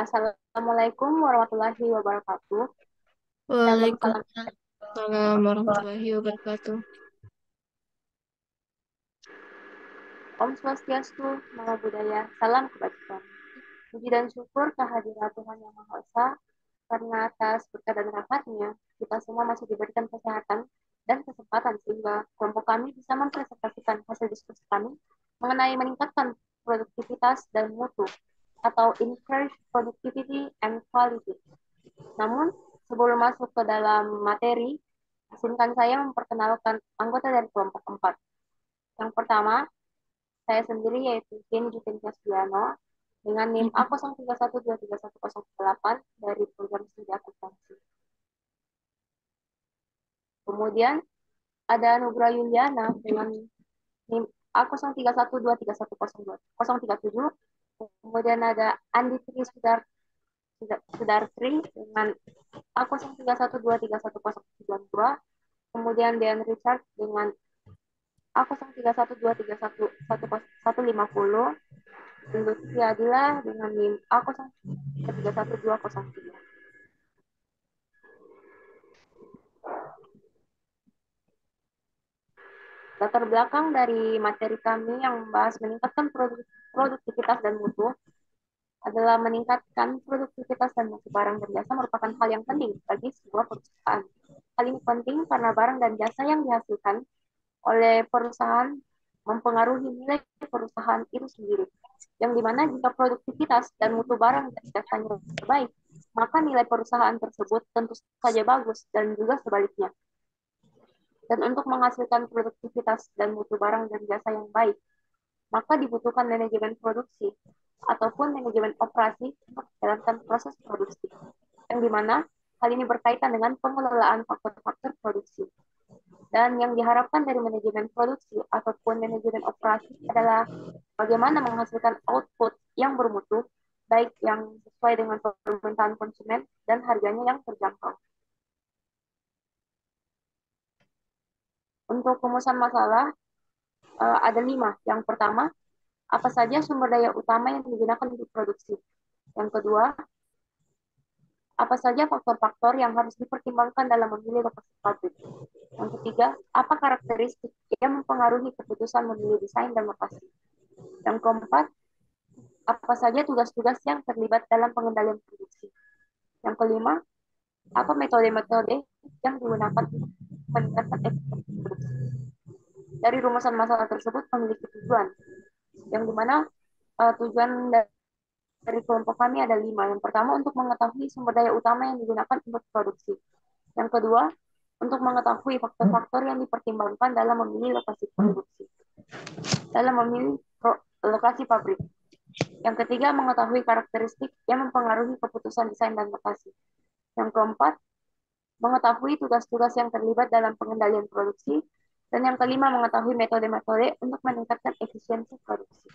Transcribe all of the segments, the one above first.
Assalamualaikum warahmatullahi wabarakatuh. Shalom, salam. Waalaikumsalam warahmatullahi wabarakatuh. Om Swastiastu, Namo Buddhaya, salam kebajikan. Puji dan syukur kehadirat Tuhan Yang Maha Esa, karena atas berkat dan rahmatnya, kita semua masih diberikan kesehatan dan kesempatan sehingga kelompok kami bisa mempresentasikan hasil diskusi kami mengenai meningkatkan produktivitas dan mutu atau encourage productivity and quality. Namun, sebelum masuk ke dalam materi, izinkan saya memperkenalkan anggota dari kelompok 4. Yang pertama, saya sendiri yaitu Jenny Jutin Castiano dengan NIM A03123108 dari program studi akuntansi. Kemudian ada Nugra Yuliana dengan NIM A0312310237. Kemudian ada Andi Tri Sudartri dengan A0312310992. Kemudian Dean Richard dengan A0312311150. Lutfi Adila dengan NIM A031203. Latar belakang dari materi kami yang membahas meningkatkan produktivitas dan mutu adalah meningkatkan produktivitas dan mutu barang dan jasa merupakan hal yang penting bagi sebuah perusahaan. Hal ini penting karena barang dan jasa yang dihasilkan oleh perusahaan mempengaruhi nilai perusahaan itu sendiri. Yang dimana jika produktivitas dan mutu barang dan jasanya baik, maka nilai perusahaan tersebut tentu saja bagus dan juga sebaliknya. Dan untuk menghasilkan produktivitas dan mutu barang dan jasa yang baik, maka dibutuhkan manajemen produksi ataupun manajemen operasi untuk menjalankan proses produksi. Yang dimana hal ini berkaitan dengan pengelolaan faktor-faktor produksi. Dan yang diharapkan dari manajemen produksi ataupun manajemen operasi adalah bagaimana menghasilkan output yang bermutu, baik yang sesuai dengan permintaan konsumen dan harganya yang terjangkau. Untuk rumusan masalah ada 5. Yang pertama, apa saja sumber daya utama yang digunakan untuk produksi. Yang kedua, apa saja faktor-faktor yang harus dipertimbangkan dalam memilih lokasi pabrik. Yang ketiga, apa karakteristik yang mempengaruhi keputusan memilih desain dan lokasi. Yang keempat, apa saja tugas-tugas yang terlibat dalam pengendalian produksi. Yang kelima, apa metode-metode yang digunakan untuk meningkatkan efektivitas produksi. Dari rumusan masalah tersebut memiliki tujuan, yang dimana tujuan dari kelompok kami ada 5. Yang pertama, untuk mengetahui sumber daya utama yang digunakan untuk produksi. Yang kedua, untuk mengetahui faktor-faktor yang dipertimbangkan dalam memilih lokasi produksi, dalam memilih lokasi pabrik. Yang ketiga, mengetahui karakteristik yang mempengaruhi keputusan desain dan lokasi. Yang keempat, mengetahui tugas-tugas yang terlibat dalam pengendalian produksi. Dan yang kelima, mengetahui metode-metode untuk meningkatkan efisiensi produksi.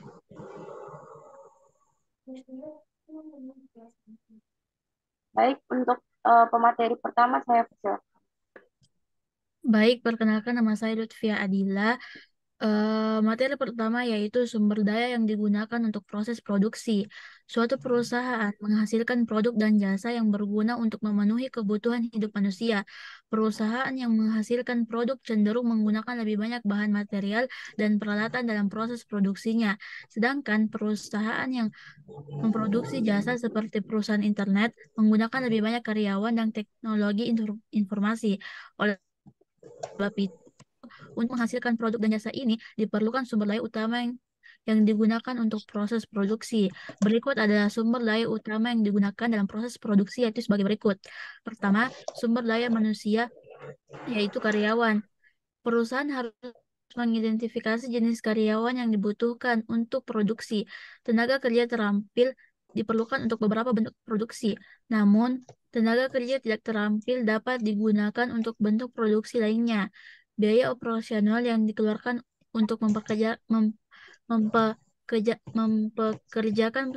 Baik, untuk pemateri pertama saya persilakan. Baik, perkenalkan nama saya Lutfia Adila. Materi pertama yaitu sumber daya yang digunakan untuk proses produksi. Suatu perusahaan menghasilkan produk dan jasa yang berguna untuk memenuhi kebutuhan hidup manusia. Perusahaan yang menghasilkan produk cenderung menggunakan lebih banyak bahan material dan peralatan dalam proses produksinya. Sedangkan perusahaan yang memproduksi jasa seperti perusahaan internet menggunakan lebih banyak karyawan dan teknologi informasi. Oleh sebab itu, untuk menghasilkan produk dan jasa ini diperlukan sumber daya utama yang digunakan untuk proses produksi. Berikut adalah sumber daya utama yang digunakan dalam proses produksi yaitu sebagai berikut. Pertama, sumber daya manusia yaitu karyawan. Perusahaan harus mengidentifikasi jenis karyawan yang dibutuhkan untuk produksi. Tenaga kerja terampil diperlukan untuk beberapa bentuk produksi. Namun, tenaga kerja tidak terampil dapat digunakan untuk bentuk produksi lainnya. Biaya operasional yang dikeluarkan untuk mempekerjakan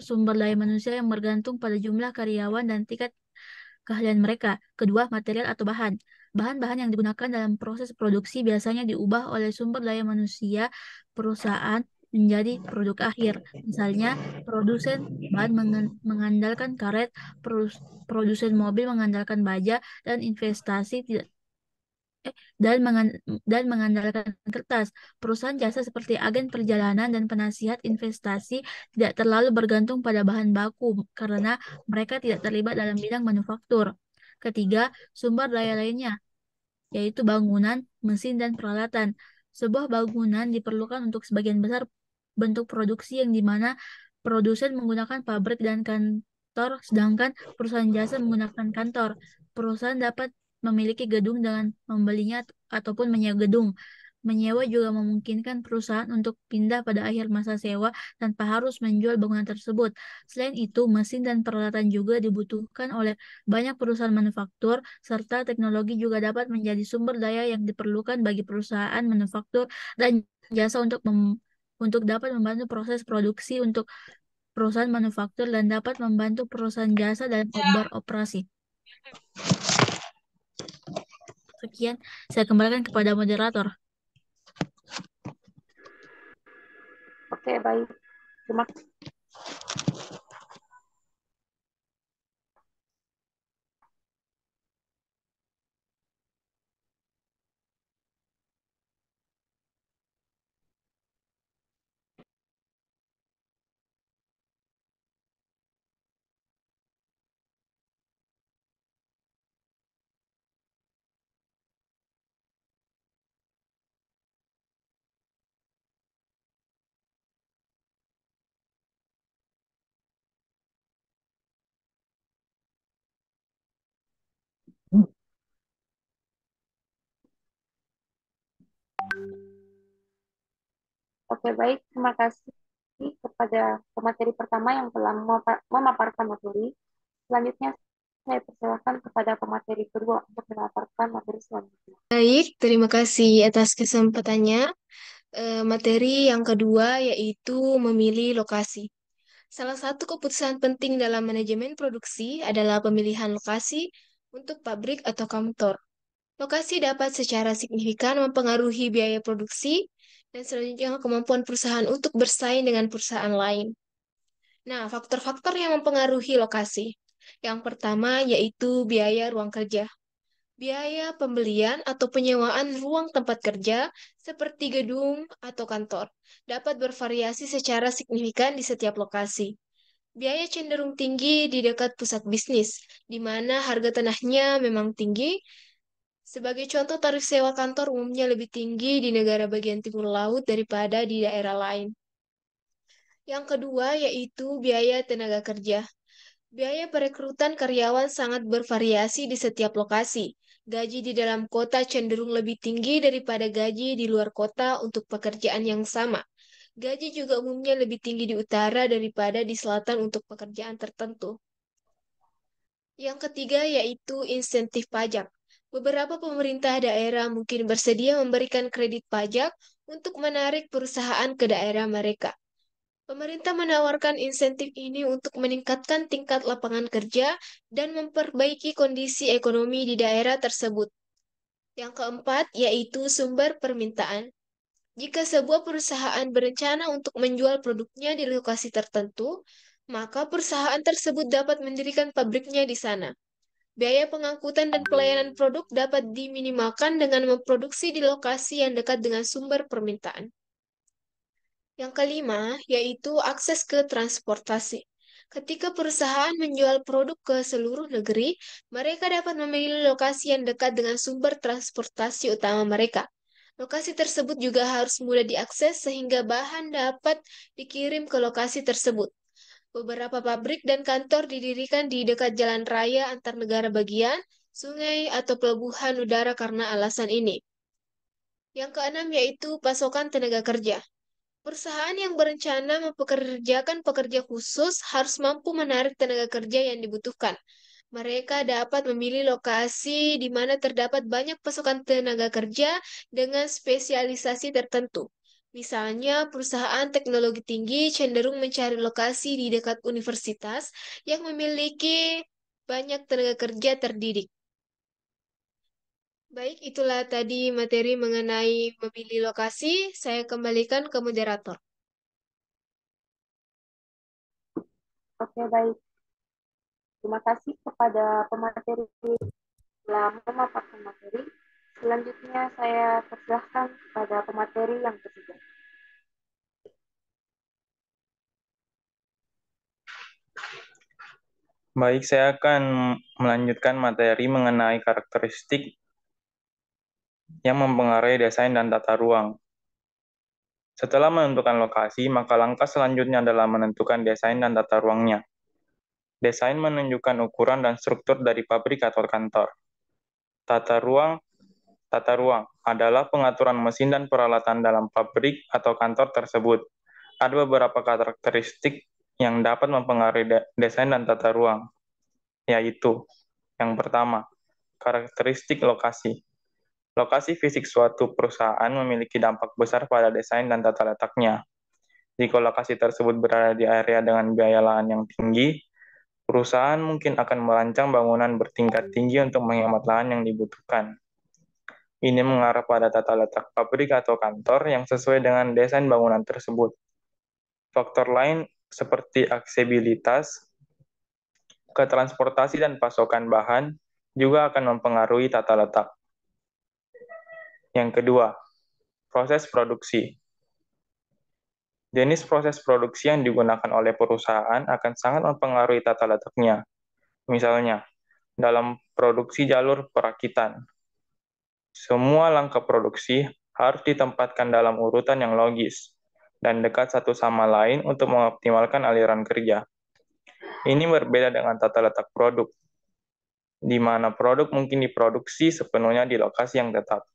sumber daya manusia yang bergantung pada jumlah karyawan dan tingkat keahlian mereka. Kedua, material atau bahan. Bahan-bahan yang digunakan dalam proses produksi biasanya diubah oleh sumber daya manusia perusahaan menjadi produk akhir. Misalnya, produsen bahan mengandalkan karet, produsen mobil mengandalkan baja, dan investasi tidak eh, dan mengandalkan kertas. Perusahaan jasa seperti agen perjalanan dan penasihat investasi tidak terlalu bergantung pada bahan baku karena mereka tidak terlibat dalam bidang manufaktur. Ketiga, sumber daya lainnya yaitu bangunan, mesin, dan peralatan. Sebuah bangunan diperlukan untuk sebagian besar bentuk produksi yang dimana produsen menggunakan pabrik dan kantor, sedangkan perusahaan jasa menggunakan kantor. Perusahaan dapat memiliki gedung dengan membelinya ataupun menyewa gedung. Menyewa juga memungkinkan perusahaan untuk pindah pada akhir masa sewa tanpa harus menjual bangunan tersebut. Selain itu, mesin dan peralatan juga dibutuhkan oleh banyak perusahaan manufaktur, serta teknologi juga dapat menjadi sumber daya yang diperlukan bagi perusahaan manufaktur dan jasa untuk dapat membantu proses produksi untuk perusahaan manufaktur dan dapat membantu perusahaan jasa dalam beroperasi. Sekian, saya kembalikan kepada moderator. Oke, baik. Terima Oke, baik. Terima kasih kepada pemateri pertama yang telah memaparkan materi. Selanjutnya, saya persilakan kepada pemateri kedua untuk memaparkan materi selanjutnya. Baik, terima kasih atas kesempatannya. Materi yang kedua yaitu memilih lokasi. Salah satu keputusan penting dalam manajemen produksi adalah pemilihan lokasi untuk pabrik atau kantor. Lokasi dapat secara signifikan mempengaruhi biaya produksi dan selanjutnya kemampuan perusahaan untuk bersaing dengan perusahaan lain. Nah, faktor-faktor yang mempengaruhi lokasi. Yang pertama yaitu biaya ruang kerja. Biaya pembelian atau penyewaan ruang tempat kerja seperti gedung atau kantor dapat bervariasi secara signifikan di setiap lokasi. Biaya cenderung tinggi di dekat pusat bisnis, di mana harga tanahnya memang tinggi. Sebagai contoh, tarif sewa kantor umumnya lebih tinggi di negara bagian timur laut daripada di daerah lain. Yang kedua yaitu biaya tenaga kerja. Biaya perekrutan karyawan sangat bervariasi di setiap lokasi. Gaji di dalam kota cenderung lebih tinggi daripada gaji di luar kota untuk pekerjaan yang sama. Gaji juga umumnya lebih tinggi di utara daripada di selatan untuk pekerjaan tertentu. Yang ketiga yaitu insentif pajak. Beberapa pemerintah daerah mungkin bersedia memberikan kredit pajak untuk menarik perusahaan ke daerah mereka. Pemerintah menawarkan insentif ini untuk meningkatkan tingkat lapangan kerja dan memperbaiki kondisi ekonomi di daerah tersebut. Yang keempat, yaitu sumber permintaan. Jika sebuah perusahaan berencana untuk menjual produknya di lokasi tertentu, maka perusahaan tersebut dapat mendirikan pabriknya di sana. Biaya pengangkutan dan pelayanan produk dapat diminimalkan dengan memproduksi di lokasi yang dekat dengan sumber permintaan. Yang kelima, yaitu akses ke transportasi. Ketika perusahaan menjual produk ke seluruh negeri, mereka dapat memilih lokasi yang dekat dengan sumber transportasi utama mereka. Lokasi tersebut juga harus mudah diakses sehingga bahan dapat dikirim ke lokasi tersebut. Beberapa pabrik dan kantor didirikan di dekat jalan raya antar negara bagian, sungai, atau pelabuhan udara karena alasan ini. Yang keenam yaitu pasokan tenaga kerja. Perusahaan yang berencana mempekerjakan pekerja khusus harus mampu menarik tenaga kerja yang dibutuhkan. Mereka dapat memilih lokasi di mana terdapat banyak pasokan tenaga kerja dengan spesialisasi tertentu. Misalnya, perusahaan teknologi tinggi cenderung mencari lokasi di dekat universitas yang memiliki banyak tenaga kerja terdidik. Baik, itulah tadi materi mengenai memilih lokasi. Saya kembalikan ke moderator. Oke, baik. Terima kasih kepada pemateri telah memaparkan materi. Selanjutnya saya persilahkan kepada pemateri yang ketiga. Baik, saya akan melanjutkan materi mengenai karakteristik yang mempengaruhi desain dan tata ruang. Setelah menentukan lokasi, maka langkah selanjutnya adalah menentukan desain dan tata ruangnya. Desain menunjukkan ukuran dan struktur dari pabrik atau kantor. Tata ruang adalah pengaturan mesin dan peralatan dalam pabrik atau kantor tersebut. Ada beberapa karakteristik yang dapat mempengaruhi desain dan tata ruang, yaitu yang pertama, karakteristik lokasi. Lokasi fisik suatu perusahaan memiliki dampak besar pada desain dan tata letaknya. Jika lokasi tersebut berada di area dengan biaya lahan yang tinggi, perusahaan mungkin akan merancang bangunan bertingkat tinggi untuk menghemat lahan yang dibutuhkan. Ini mengarah pada tata letak pabrik atau kantor yang sesuai dengan desain bangunan tersebut. Faktor lain seperti aksesibilitas, ketransportasi dan pasokan bahan juga akan mempengaruhi tata letak. Yang kedua, proses produksi. Jenis proses produksi yang digunakan oleh perusahaan akan sangat mempengaruhi tata letaknya. Misalnya, dalam produksi jalur perakitan, semua langkah produksi harus ditempatkan dalam urutan yang logis dan dekat satu sama lain untuk mengoptimalkan aliran kerja. Ini berbeda dengan tata letak produk, di mana produk mungkin diproduksi sepenuhnya di lokasi yang tetap.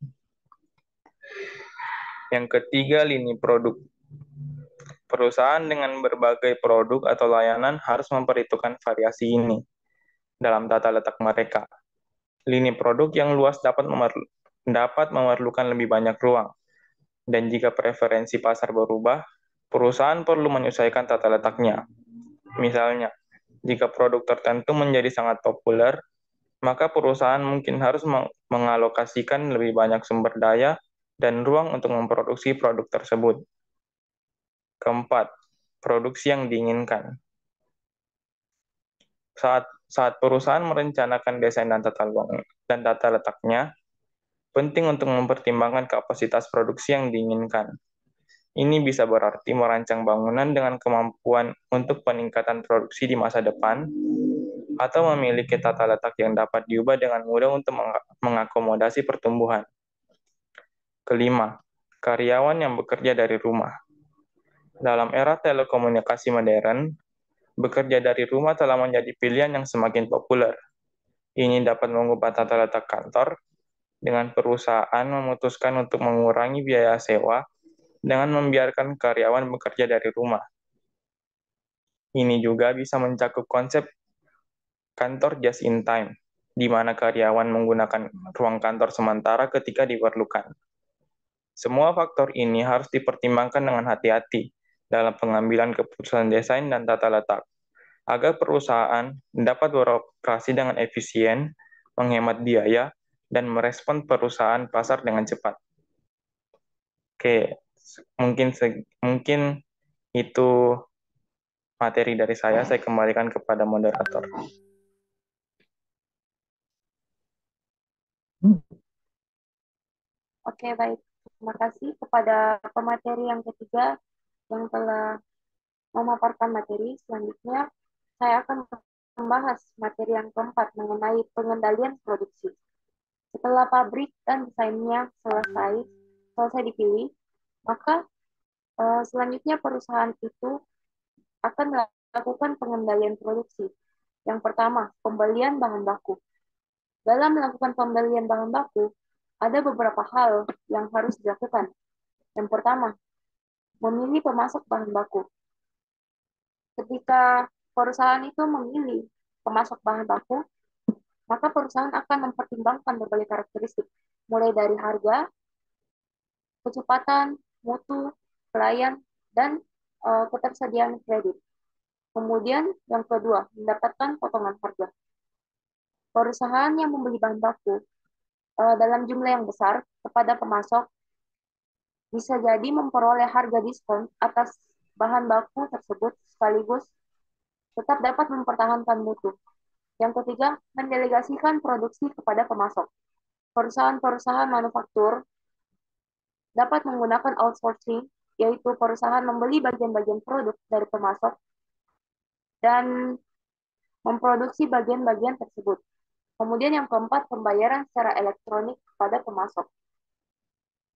Yang ketiga, lini produk. Perusahaan dengan berbagai produk atau layanan harus memperhitungkan variasi ini dalam tata letak mereka. Lini produk yang luas dapat memerlukan lebih banyak ruang, dan jika preferensi pasar berubah, perusahaan perlu menyesuaikan tata letaknya. Misalnya, jika produk tertentu menjadi sangat populer, maka perusahaan mungkin harus mengalokasikan lebih banyak sumber daya dan ruang untuk memproduksi produk tersebut. Keempat, produksi yang diinginkan. Saat perusahaan merencanakan desain dan tata letaknya, penting untuk mempertimbangkan kapasitas produksi yang diinginkan. Ini bisa berarti merancang bangunan dengan kemampuan untuk peningkatan produksi di masa depan, atau memiliki tata letak yang dapat diubah dengan mudah untuk mengakomodasi pertumbuhan. Kelima, karyawan yang bekerja dari rumah. Dalam era telekomunikasi modern, bekerja dari rumah telah menjadi pilihan yang semakin populer. Ini dapat mengubah tata letak kantor dengan perusahaan memutuskan untuk mengurangi biaya sewa dengan membiarkan karyawan bekerja dari rumah. Ini juga bisa mencakup konsep kantor just in time, di mana karyawan menggunakan ruang kantor sementara ketika diperlukan. Semua faktor ini harus dipertimbangkan dengan hati-hati dalam pengambilan keputusan desain dan tata letak, agar perusahaan dapat beroperasi dengan efisien, menghemat biaya, dan merespon perusahaan pasar dengan cepat. Oke, mungkin itu materi dari saya kembalikan kepada moderator. Oke, baik. Terima kasih kepada pemateri yang ketiga yang telah memaparkan materi. Selanjutnya, saya akan membahas materi yang keempat mengenai pengendalian produksi. Setelah pabrik dan desainnya selesai dipilih, maka selanjutnya perusahaan itu akan melakukan pengendalian produksi. Yang pertama, pembelian bahan baku. Dalam melakukan pembelian bahan baku, ada beberapa hal yang harus dilakukan. Yang pertama, memilih pemasok bahan baku. Ketika perusahaan itu memilih pemasok bahan baku, maka perusahaan akan mempertimbangkan berbagai karakteristik, mulai dari harga, kecepatan, mutu, pelayan, dan ketersediaan kredit. Kemudian yang kedua, mendapatkan potongan harga. Perusahaan yang membeli bahan baku dalam jumlah yang besar kepada pemasok bisa jadi memperoleh harga diskon atas bahan baku tersebut sekaligus tetap dapat mempertahankan mutu. Yang ketiga, mendelegasikan produksi kepada pemasok. Perusahaan-perusahaan manufaktur dapat menggunakan outsourcing, yaitu perusahaan membeli bagian-bagian produk dari pemasok dan memproduksi bagian-bagian tersebut. Kemudian yang keempat, pembayaran secara elektronik kepada pemasok.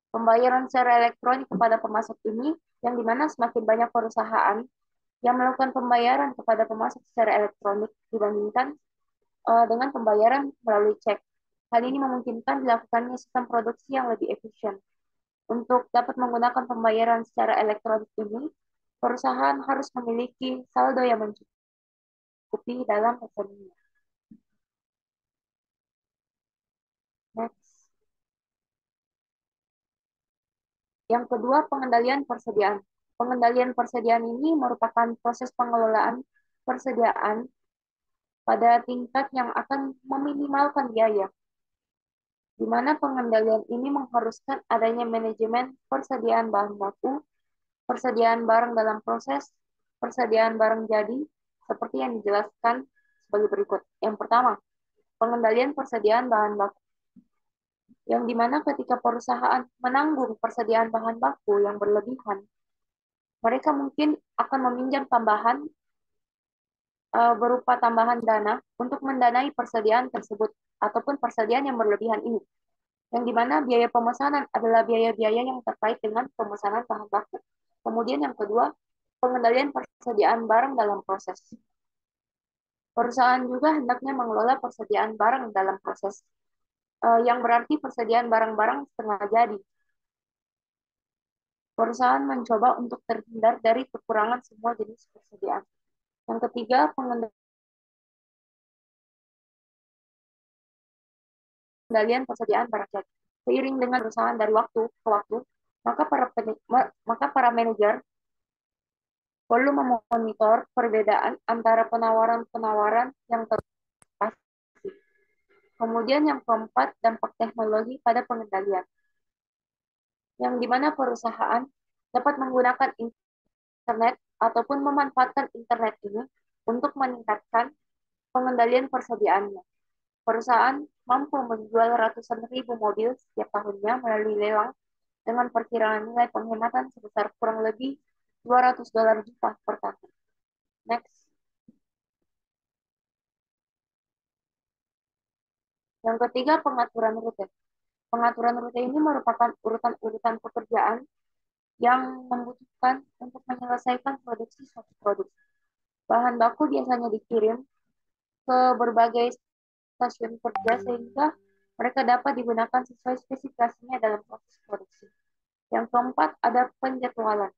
Pembayaran secara elektronik kepada pemasok ini, yang dimana semakin banyak perusahaan yang melakukan pembayaran kepada pemasok secara elektronik dibandingkan dengan pembayaran melalui cek. Hal ini memungkinkan dilakukannya sistem produksi yang lebih efisien. Untuk dapat menggunakan pembayaran secara elektronik ini, perusahaan harus memiliki saldo yang mencukupi dalam rekeningnya. Next. Yang kedua, pengendalian persediaan. Pengendalian persediaan ini merupakan proses pengelolaan persediaan pada tingkat yang akan meminimalkan biaya, di mana pengendalian ini mengharuskan adanya manajemen persediaan bahan baku, persediaan barang dalam proses, persediaan barang jadi, seperti yang dijelaskan sebagai berikut. Yang pertama, pengendalian persediaan bahan baku, yang dimana ketika perusahaan menanggung persediaan bahan baku yang berlebihan, mereka mungkin akan meminjam tambahan berupa tambahan dana untuk mendanai persediaan tersebut ataupun persediaan yang berlebihan ini. Yang dimana biaya pemesanan adalah biaya-biaya yang terkait dengan pemesanan bahan baku. Kemudian yang kedua, pengendalian persediaan barang dalam proses. Perusahaan juga hendaknya mengelola persediaan barang dalam proses, yang berarti persediaan barang-barang setengah jadi. Perusahaan mencoba untuk terhindar dari kekurangan semua jenis persediaan. Yang ketiga, pengendalian persediaan barang jadi. Seiring dengan perusahaan dari waktu ke waktu, maka para manajer perlu memonitor perbedaan antara penawaran-penawaran yang terpasti. Kemudian yang keempat, dampak teknologi pada pengendalian, yang dimana perusahaan dapat menggunakan internet ataupun memanfaatkan internet ini untuk meningkatkan pengendalian persediaannya. Perusahaan mampu menjual ratusan ribu mobil setiap tahunnya melalui lelang dengan perkiraan nilai penghematan sebesar kurang lebih $200 juta per tahun. Next. Yang ketiga, pengaturan rute. Pengaturan rute ini merupakan urutan-urutan pekerjaan yang membutuhkan untuk menyelesaikan produksi suatu produk. Bahan baku biasanya dikirim ke berbagai stasiun kerja sehingga mereka dapat digunakan sesuai spesifikasinya dalam proses produksi. Yang keempat, ada penjadwalan.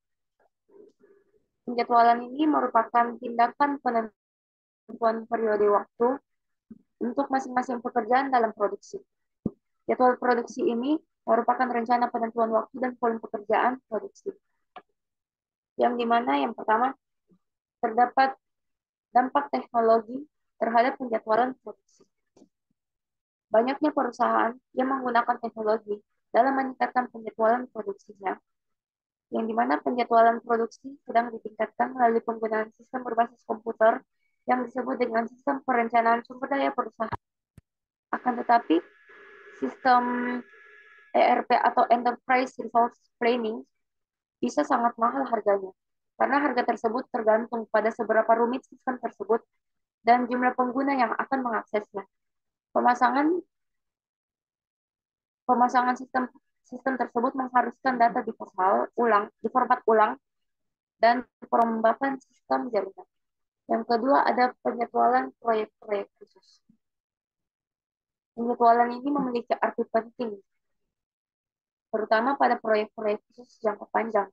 Penjadwalan ini merupakan tindakan penentuan periode waktu untuk masing-masing pekerjaan dalam produksi. Jadwal produksi ini merupakan rencana penentuan waktu dan volume pekerjaan produksi. Yang dimana yang pertama, terdapat dampak teknologi terhadap penjadwalan produksi. Banyaknya perusahaan yang menggunakan teknologi dalam meningkatkan penjadwalan produksinya, yang dimana penjadwalan produksi sedang ditingkatkan melalui penggunaan sistem berbasis komputer yang disebut dengan sistem perencanaan sumber daya perusahaan. Akan tetapi, sistem ERP atau Enterprise Resource Planning bisa sangat mahal harganya, karena harga tersebut tergantung pada seberapa rumit sistem tersebut dan jumlah pengguna yang akan mengaksesnya. Pemasangan sistem tersebut mengharuskan data diformat ulang, dan perombakan sistem jaringan. Yang kedua, ada penjadwalan proyek-proyek khusus. Penjadwalan ini memiliki arti penting, terutama pada proyek-proyek khusus jangka panjang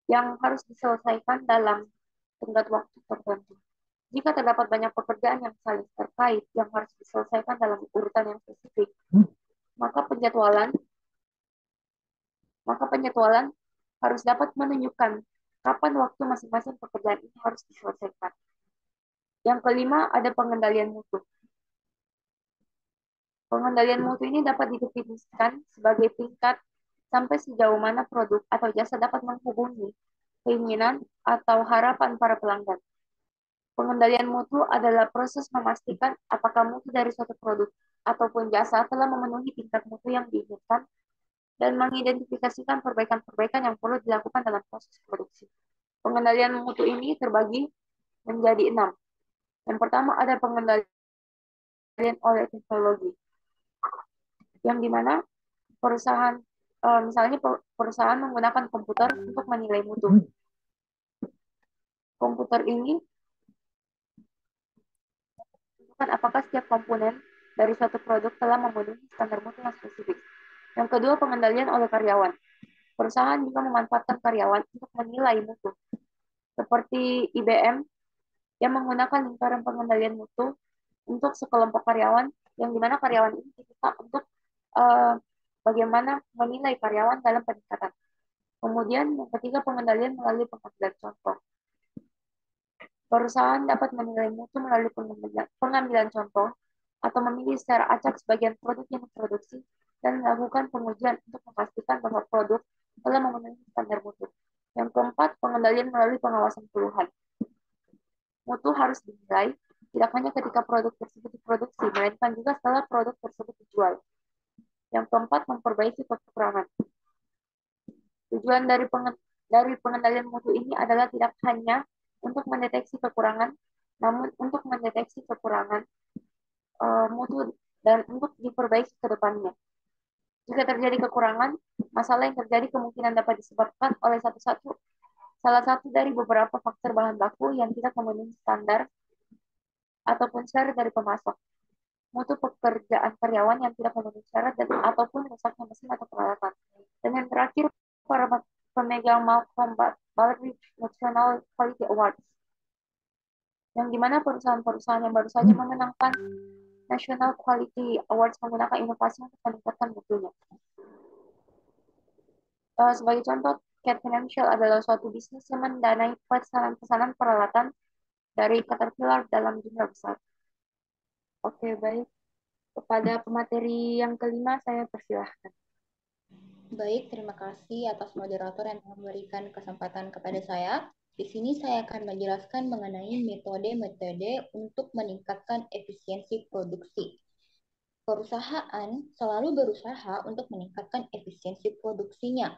yang harus diselesaikan dalam tenggat waktu tertentu. Jika terdapat banyak pekerjaan yang saling terkait yang harus diselesaikan dalam urutan yang spesifik, maka penjadwalan harus dapat menunjukkan kapan waktu masing-masing pekerjaan ini harus diselesaikan. Yang kelima, ada pengendalian mutu. Pengendalian mutu ini dapat didefinisikan sebagai tingkat sampai sejauh mana produk atau jasa dapat menghubungi keinginan atau harapan para pelanggan. Pengendalian mutu adalah proses memastikan apakah mutu dari suatu produk ataupun jasa telah memenuhi tingkat mutu yang diinginkan dan mengidentifikasikan perbaikan-perbaikan yang perlu dilakukan dalam proses produksi. Pengendalian mutu ini terbagi menjadi 6. Yang pertama ada pengendalian oleh teknologi, yang dimana perusahaan misalnya perusahaan menggunakan komputer untuk menilai mutu. Komputer ini menentukan apakah setiap komponen dari suatu produk telah memenuhi standar mutu yang spesifik. Yang kedua, pengendalian oleh karyawan. Perusahaan juga memanfaatkan karyawan untuk menilai mutu, seperti IBM yang menggunakan lingkaran pengendalian mutu untuk sekelompok karyawan, yang dimana karyawan ini diminta untuk uh, bagaimana menilai karyawan dalam peningkatan. Kemudian yang ketiga, pengendalian melalui pengambilan contoh. Perusahaan dapat menilai mutu melalui pengambilan contoh atau memilih secara acak sebagian produk yang diproduksi dan melakukan pengujian untuk memastikan bahwa produk telah memenuhi standar mutu. Yang keempat, pengendalian melalui pengawasan keluhan. Mutu harus dinilai tidak hanya ketika produk tersebut diproduksi, melainkan juga setelah produk tersebut dijual. Yang keempat, memperbaiki kekurangan. Tujuan dari pengendalian mutu ini adalah tidak hanya untuk mendeteksi kekurangan, namun untuk mendeteksi kekurangan mutu dan untuk diperbaiki ke depannya. Jika terjadi kekurangan, masalah yang terjadi kemungkinan dapat disebabkan oleh salah satu dari beberapa faktor bahan baku yang tidak memenuhi standar ataupun syarat dari pemasok, mutu pekerjaan karyawan yang tidak memenuhi syarat ataupun rusaknya mesin atau peralatan. Dan yang terakhir, para pemegang Malcolm Baldrige National Quality Awards, yang dimana perusahaan-perusahaan yang baru saja memenangkan National Quality Awards menggunakan inovasi untuk meningkatkan mutunya. Sebagai contoh, Cat Financial adalah suatu bisnis yang mendanai pesanan peralatan dari Caterpillar dalam jumlah besar. Oke, baik. Kepada pemateri yang kelima, saya persilahkan. Baik, terima kasih atas moderator yang memberikan kesempatan kepada saya. Di sini saya akan menjelaskan mengenai metode-metode untuk meningkatkan efisiensi produksi. Perusahaan selalu berusaha untuk meningkatkan efisiensi produksinya.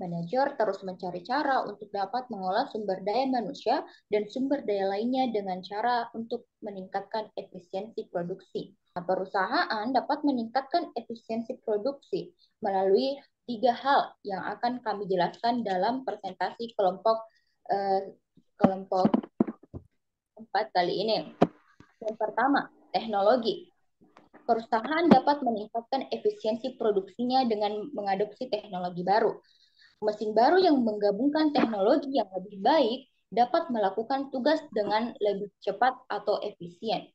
Manajer terus mencari cara untuk dapat mengolah sumber daya manusia dan sumber daya lainnya dengan cara untuk meningkatkan efisiensi produksi. Nah, perusahaan dapat meningkatkan efisiensi produksi melalui 3 hal yang akan kami jelaskan dalam presentasi kelompok 4 kali ini. Yang pertama, teknologi. Perusahaan dapat meningkatkan efisiensi produksinya dengan mengadopsi teknologi baru. Mesin baru yang menggabungkan teknologi yang lebih baik dapat melakukan tugas dengan lebih cepat atau efisien.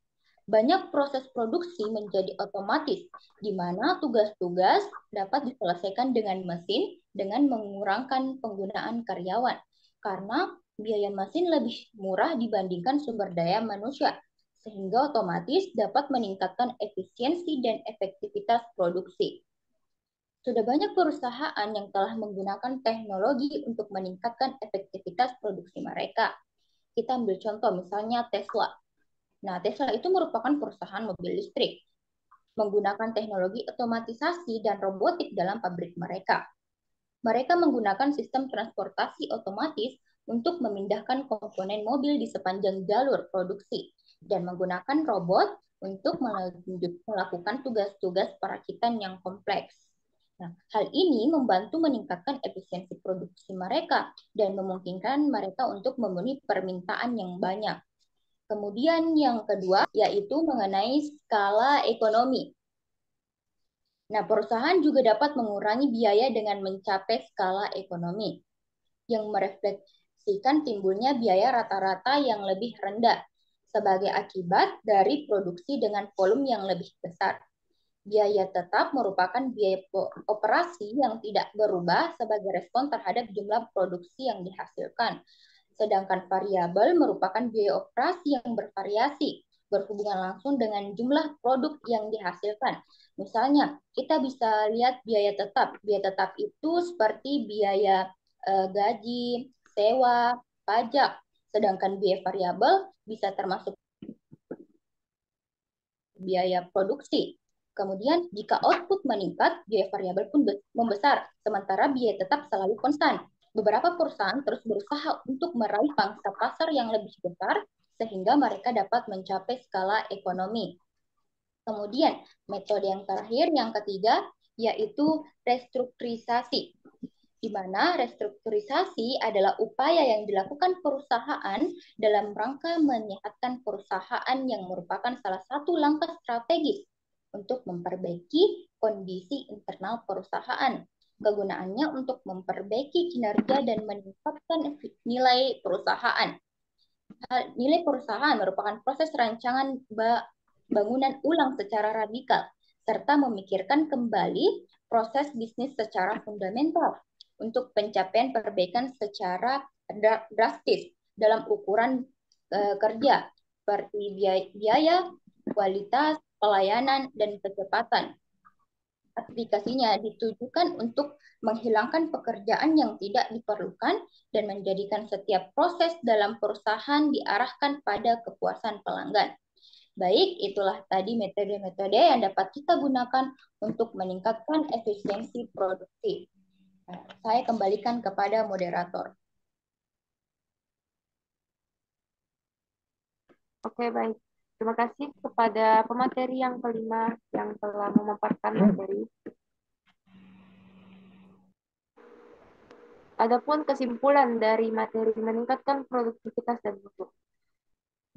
Banyak proses produksi menjadi otomatis, di mana tugas-tugas dapat diselesaikan dengan mesin dengan mengurangkan penggunaan karyawan, karena biaya mesin lebih murah dibandingkan sumber daya manusia, sehingga otomatis dapat meningkatkan efisiensi dan efektivitas produksi. Sudah banyak perusahaan yang telah menggunakan teknologi untuk meningkatkan efektivitas produksi mereka. Kita ambil contoh misalnya Tesla. Nah, Tesla itu merupakan perusahaan mobil listrik, menggunakan teknologi otomatisasi dan robotik dalam pabrik mereka. Mereka menggunakan sistem transportasi otomatis untuk memindahkan komponen mobil di sepanjang jalur produksi dan menggunakan robot untuk melakukan tugas-tugas perakitan yang kompleks. Nah, hal ini membantu meningkatkan efisiensi produksi mereka dan memungkinkan mereka untuk memenuhi permintaan yang banyak. Kemudian yang kedua yaitu mengenai skala ekonomi. Nah, perusahaan juga dapat mengurangi biaya dengan mencapai skala ekonomi yang merefleksikan timbulnya biaya rata-rata yang lebih rendah sebagai akibat dari produksi dengan volume yang lebih besar. Biaya tetap merupakan biaya operasi yang tidak berubah sebagai respon terhadap jumlah produksi yang dihasilkan. Sedangkan variabel merupakan biaya operasi yang bervariasi, berhubungan langsung dengan jumlah produk yang dihasilkan. Misalnya, kita bisa lihat biaya tetap. Biaya tetap itu seperti biaya gaji, sewa, pajak. Sedangkan biaya variabel bisa termasuk biaya produksi. Kemudian, jika output meningkat, biaya variabel pun membesar, sementara biaya tetap selalu konstan. Beberapa perusahaan terus berusaha untuk meraih pangsa pasar yang lebih besar, sehingga mereka dapat mencapai skala ekonomi. Kemudian, metode yang terakhir, yang ketiga, yaitu restrukturisasi, di mana restrukturisasi adalah upaya yang dilakukan perusahaan dalam rangka menyehatkan perusahaan yang merupakan salah satu langkah strategis untuk memperbaiki kondisi internal perusahaan. Kegunaannya untuk memperbaiki kinerja dan meningkatkan nilai perusahaan. Nilai perusahaan merupakan proses rancangan bangunan ulang secara radikal, serta memikirkan kembali proses bisnis secara fundamental untuk pencapaian perbaikan secara drastis dalam ukuran kerja, seperti biaya, kualitas, pelayanan, dan kecepatan. Aplikasinya ditujukan untuk menghilangkan pekerjaan yang tidak diperlukan dan menjadikan setiap proses dalam perusahaan diarahkan pada kepuasan pelanggan. Baik, itulah tadi metode-metode yang dapat kita gunakan untuk meningkatkan efisiensi produksi. Nah, saya kembalikan kepada moderator. Oke, baik. Terima kasih kepada pemateri yang kelima yang telah memaparkan materi. Adapun kesimpulan dari materi meningkatkan produktivitas dan mutu,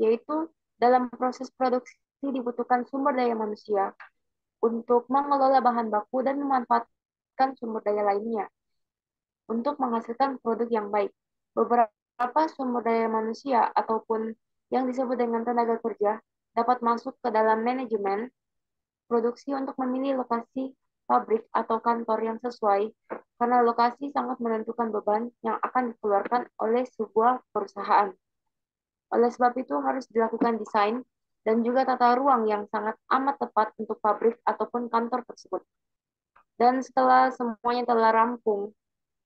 yaitu dalam proses produksi dibutuhkan sumber daya manusia untuk mengelola bahan baku dan memanfaatkan sumber daya lainnya untuk menghasilkan produk yang baik. Beberapa sumber daya manusia ataupun yang disebut dengan tenaga kerja dapat masuk ke dalam manajemen produksi untuk memilih lokasi pabrik atau kantor yang sesuai, karena lokasi sangat menentukan beban yang akan dikeluarkan oleh sebuah perusahaan. Oleh sebab itu harus dilakukan desain dan juga tata ruang yang sangat amat tepat untuk pabrik ataupun kantor tersebut. Dan setelah semuanya telah rampung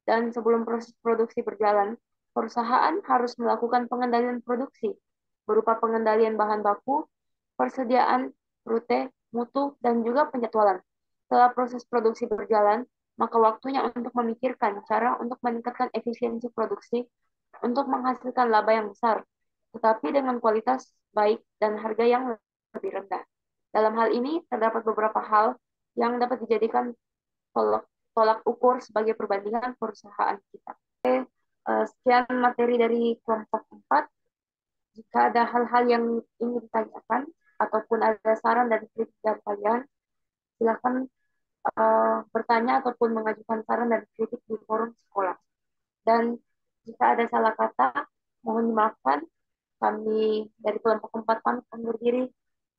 dan sebelum proses produksi berjalan, perusahaan harus melakukan pengendalian produksi berupa pengendalian bahan baku, persediaan, rute, mutu, dan juga penjadwalan. Setelah proses produksi berjalan, maka waktunya untuk memikirkan cara untuk meningkatkan efisiensi produksi untuk menghasilkan laba yang besar, tetapi dengan kualitas baik dan harga yang lebih rendah. Dalam hal ini, terdapat beberapa hal yang dapat dijadikan tolak ukur sebagai perbandingan perusahaan kita. Sekian materi dari kelompok 4. Jika ada hal-hal yang ingin ditanyakan ataupun ada saran dan kritik dari kalian, silakan bertanya ataupun mengajukan saran dan kritik di forum sekolah. Dan jika ada salah kata, mohon dimaafkan. Kami dari kelompok 4 pamit undur diri.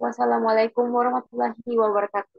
Wassalamualaikum warahmatullahi wabarakatuh.